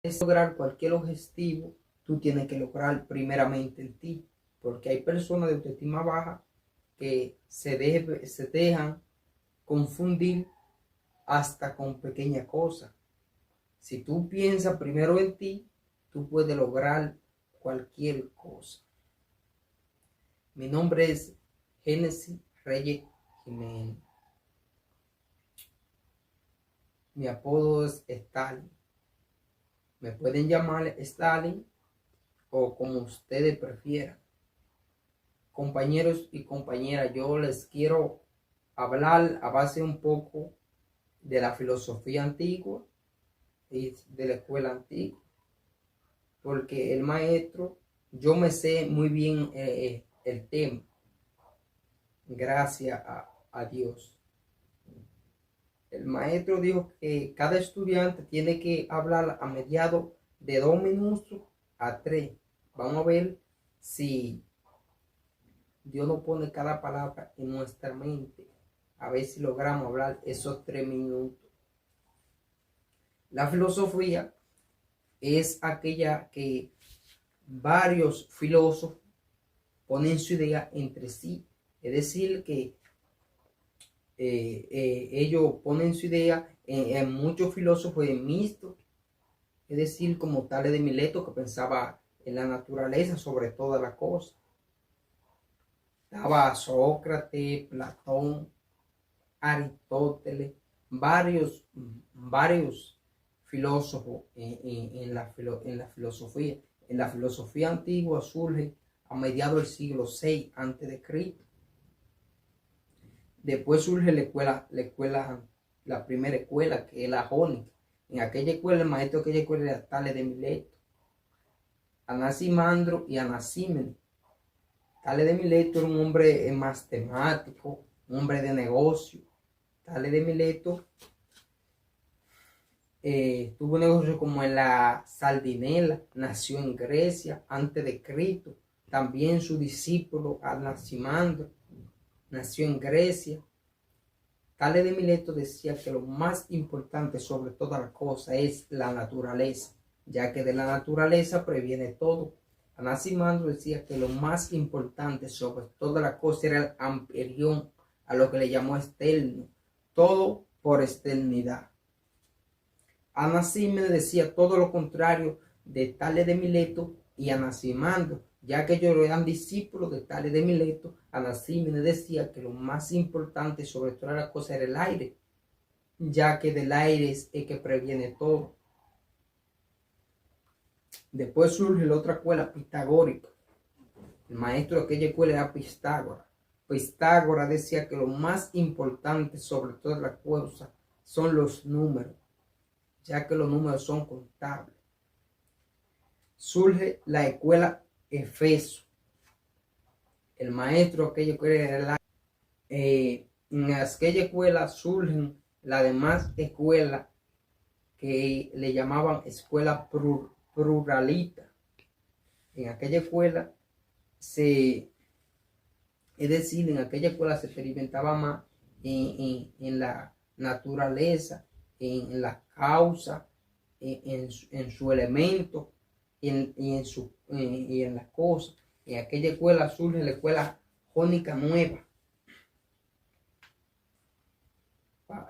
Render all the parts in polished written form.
Es lograr cualquier objetivo, tú tienes que lograr primeramente en ti, porque hay personas de autoestima baja que se dejan confundir hasta con pequeñas cosas. Si tú piensas primero en ti, tú puedes lograr cualquier cosa. Mi nombre es Génesis Reyes Jiménez. Mi apodo es Stalin. Me pueden llamar Stalin o como ustedes prefieran. Compañeros y compañeras, yo les quiero hablar a base un poco de la filosofía antigua y de la escuela antigua, porque el maestro, yo me sé muy bien el tema, gracias a Dios. El maestro dijo que cada estudiante tiene que hablar a mediados de 2 minutos a 3. Vamos a ver si Dios nos pone cada palabra en nuestra mente. A ver si logramos hablar esos 3 minutos. La filosofía es aquella que varios filósofos ponen su idea entre sí. Es decir, que ellos ponen su idea en muchos filósofos en mixto. Es decir, como Tales de Mileto, que pensaba en la naturaleza sobre todas las cosas. Estaba Sócrates, Platón, Aristóteles, varios filósofos en la filosofía. En la filosofía antigua surge a mediados del siglo VI a.C. Después surge la primera escuela, que es la jónica. En aquella escuela, el maestro de aquella escuela era Tales de Mileto, Anaximandro y Anaxímenes. Tales de Mileto era un hombre matemático, un hombre de negocio. Tales de Mileto tuvo negocio como en la Sardinela, nació en Grecia antes de Cristo. También su discípulo Anaximandro nació en Grecia. Tales de Mileto decía que lo más importante sobre todas las cosas es la naturaleza, ya que de la naturaleza previene todo. Anaximandro decía que lo más importante sobre todas las cosas era el amperión, a lo que le llamó externo, todo por externidad. Anaxímenes decía todo lo contrario de Tales de Mileto y Anaximandro, ya que ellos eran discípulos de Tales de Mileto. Anaxímenes decía que lo más importante sobre todas las cosas era el aire, ya que del aire es el que previene todo. Después surge la otra escuela pitagórica. El maestro de aquella escuela era Pitágoras. Pitágoras decía que lo más importante sobre todas las cosas son los números, ya que los números son contables. Surge la escuela Efeso. El maestro de aquella escuela era en aquella escuela surgen las demás escuelas que le llamaban escuela pluralista. En aquella escuela en aquella escuela se experimentaba más en la naturaleza, en la causa, en su elemento y en las cosas. En aquella escuela surge la escuela jónica nueva.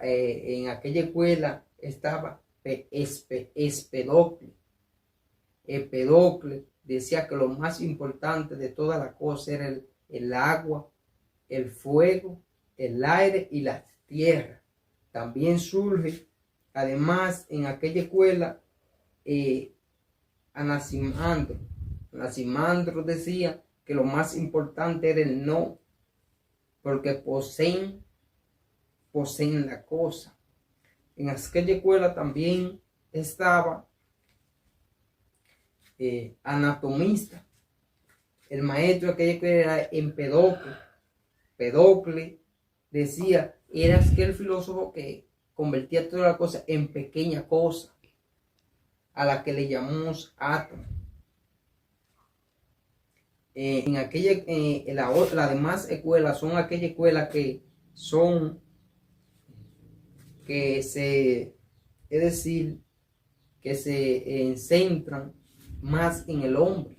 En aquella escuela estaba Empedocles. Empedocles decía que lo más importante de todas las cosas era el agua, el fuego, el aire y la tierra. También surge, además, en aquella escuela, Anaximandro. Anaximandro decía que lo más importante era el no, porque poseen la cosa. En aquella escuela también estaba anatomista. El maestro de aquella escuela era Empedocles. Empedocles decía, era aquel filósofo que convertía toda la cosa en pequeña cosa, a la que le llamamos átomo. En aquella, las demás escuelas son aquellas escuelas que son, es decir, que se centran más en el hombre.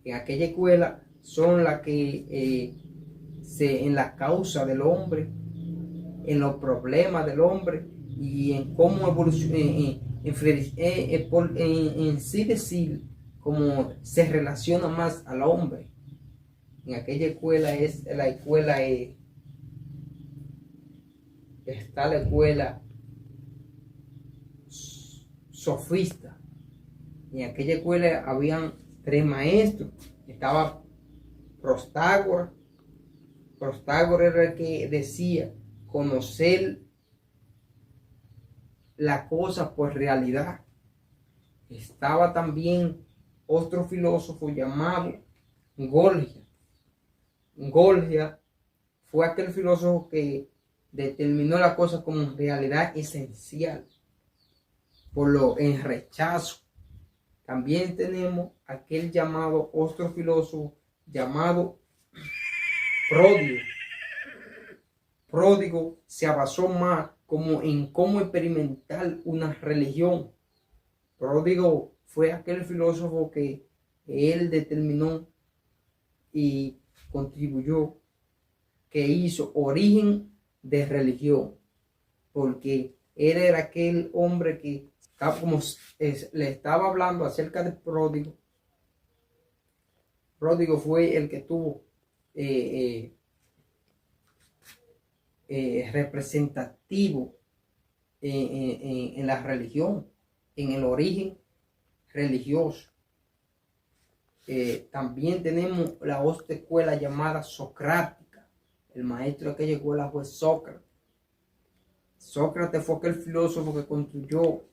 En aquella escuela son las que en la causa del hombre, en los problemas del hombre y en cómo evoluciona, en sí decir, cómo se relaciona más al hombre. En aquella escuela está la escuela sofista. En aquella escuela habían 3 maestros. Estaba Prostágoras. Prostágoras era el que decía conocer la cosa por realidad. Estaba también otro filósofo llamado Gorgia. Gorgia fue aquel filósofo que determinó la cosa como realidad esencial, por lo en rechazo. También tenemos aquel llamado otro filósofo llamado Pródigo. Pródigo se basó más como en cómo experimentar una religión. Pródigo fue aquel filósofo que él determinó y contribuyó, que hizo origen de religión, porque él era aquel hombre que le estaba hablando acerca de Pródigo. Pródigo fue el que tuvo representativo en la religión, en el origen religioso. También tenemos la otra escuela llamada socrática. El maestro de aquella escuela fue Sócrates. Sócrates fue aquel filósofo que construyó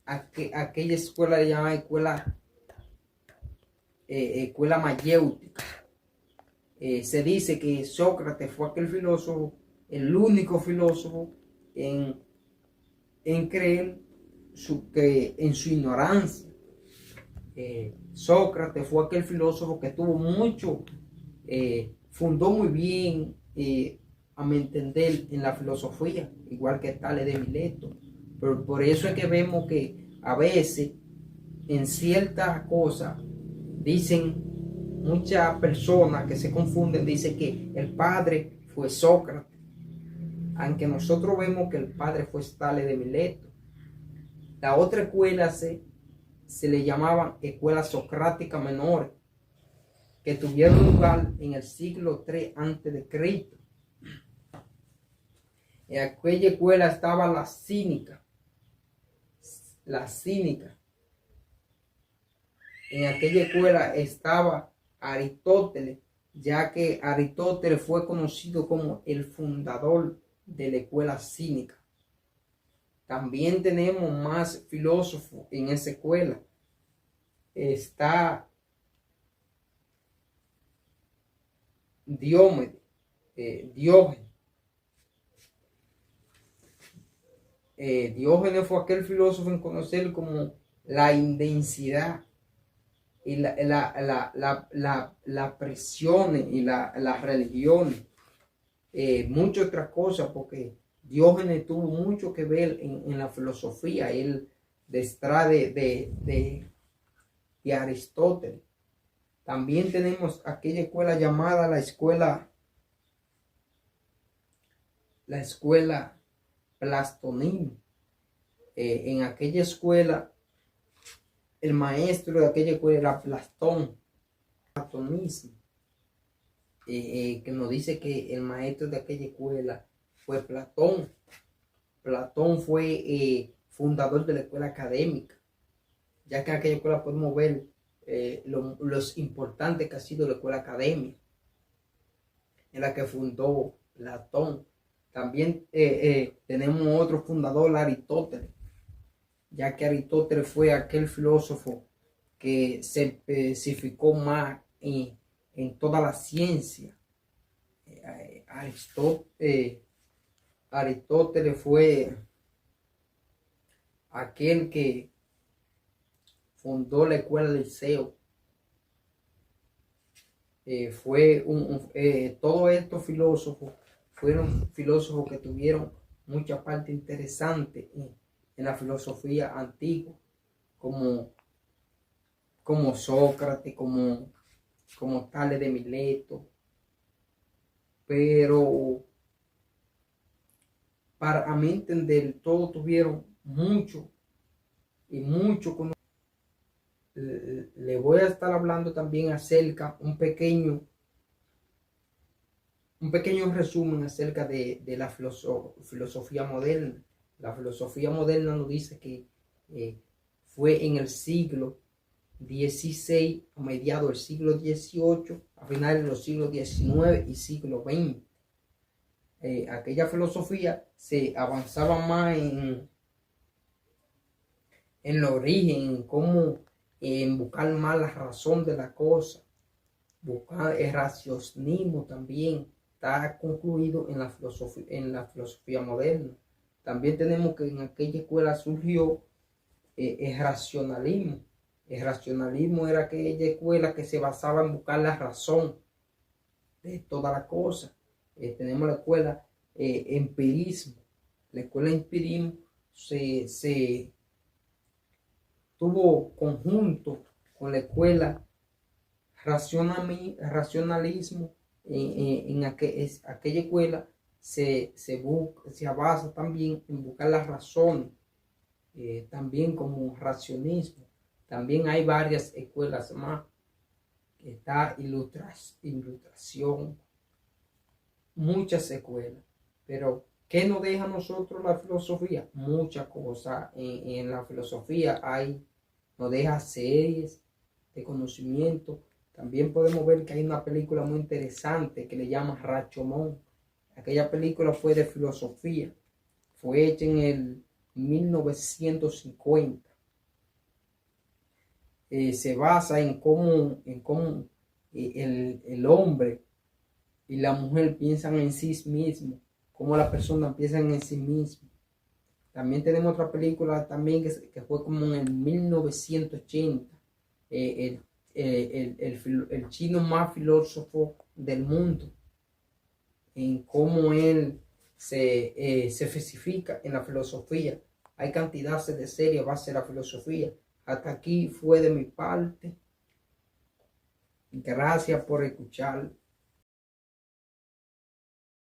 aquella escuela llamada escuela mayéutica. Se dice que Sócrates fue aquel filósofo, el único filósofo en creer en su ignorancia. Sócrates fue aquel filósofo que tuvo mucho, fundó muy bien, a mi entender, en la filosofía, igual que Tales de Mileto. Pero por eso es que vemos que a veces en ciertas cosas dicen muchas personas que se confunden, dicen que el padre fue Sócrates, aunque nosotros vemos que el padre fue Tales de Mileto. La otra escuela se le llamaban escuelas socráticas menores, que tuvieron lugar en el siglo III a.C. En aquella escuela estaba la cínica. En aquella escuela estaba Aristóteles, ya que Aristóteles fue conocido como el fundador de la escuela cínica. También tenemos más filósofos en esa escuela. Está Diógenes. Diógenes fue aquel filósofo en conocer como la indensidad y la presión y la religión, muchas otras cosas, porque Diógenes tuvo mucho que ver en la filosofía, él detrás de Aristóteles. También tenemos aquella escuela llamada la escuela Platónica. En aquella escuela, el maestro de aquella escuela era Platonismo, que nos dice que el maestro de aquella escuela fue Platón. Platón fue fundador de la escuela académica, ya que en aquella escuela podemos ver los importantes que ha sido la escuela académica, en la que fundó Platón. También tenemos otro fundador, Aristóteles, ya que Aristóteles fue aquel filósofo que se especificó más en toda la ciencia. Aristóteles fue aquel que fundó la escuela del Liceo. Todos estos filósofos fueron filósofos que tuvieron mucha parte interesante en la filosofía antigua, como, como Sócrates, como Tales de Mileto, pero para a mi entender, todos tuvieron mucho y mucho conocimiento. Le voy a estar hablando también acerca, un pequeño resumen acerca de la filosofía moderna. La filosofía moderna nos dice que fue en el siglo XVI, a mediados del siglo XVIII, a finales de los siglos XIX y siglo XX. Aquella filosofía se avanzaba más en el origen, en cómo, en buscar más la razón de la cosa, buscar el raciocinio también está concluido en la filosofía moderna. También tenemos que en aquella escuela surgió el racionalismo. El racionalismo era aquella escuela que se basaba en buscar la razón de toda la cosa. Tenemos la escuela empirismo. La escuela empirismo se tuvo conjunto con la escuela racionalismo. En aquella escuela se basa también en buscar la razón, también como racionismo. También hay varias escuelas más. Está ilustración, muchas escuelas. Pero ¿qué nos deja a nosotros la filosofía? Muchas cosas. En la filosofía nos deja series de conocimiento. También podemos ver que hay una película muy interesante que le llama Rashomon. Aquella película fue de filosofía. Fue hecha en el 1950. Se basa en cómo el hombre y la mujer piensan en sí mismos, cómo la persona piensa en sí misma. También tenemos otra película también que fue como en el 1980. El chino más filósofo del mundo, en cómo él se especifica en la filosofía. Hay cantidades de series a base de la filosofía. Hasta aquí fue de mi parte. Gracias por escuchar.